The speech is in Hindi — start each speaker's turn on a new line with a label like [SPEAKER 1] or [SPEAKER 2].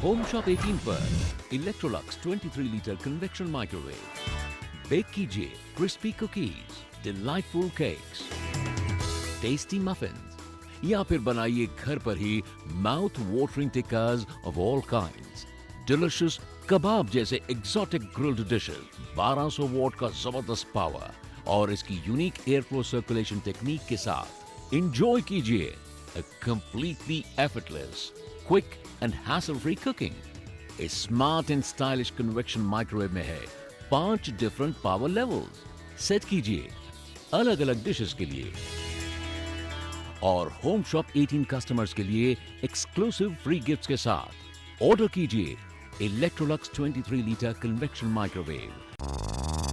[SPEAKER 1] HomeShop18 पर Electrolux 23 litre convection microwave. Bake कीजिए crispy cookies, delightful cakes, tasty muffins या फिर बनाइए घर पर ही mouth watering tikkas of all kinds. Delicious kebab जैसे एग्जॉटिक ग्रिल्ड डिशेस, 1200 वॉट का जबरदस्त पावर और इसकी unique air flow circulation technique के साथ एंजॉय कीजिए a completely effortless, quick and hassle-free cooking. इस smart and stylish convection microwave में है 5 डिफरेंट पावर लेवल्स। सेट कीजिए अलग अलग डिशेस के लिए और होम शॉप 18 कस्टमर्स के लिए एक्सक्लूसिव फ्री गिफ्ट्स के साथ ऑर्डर कीजिए इलेक्ट्रोलक्स 23 लीटर कन्वेक्शन माइक्रोवेव।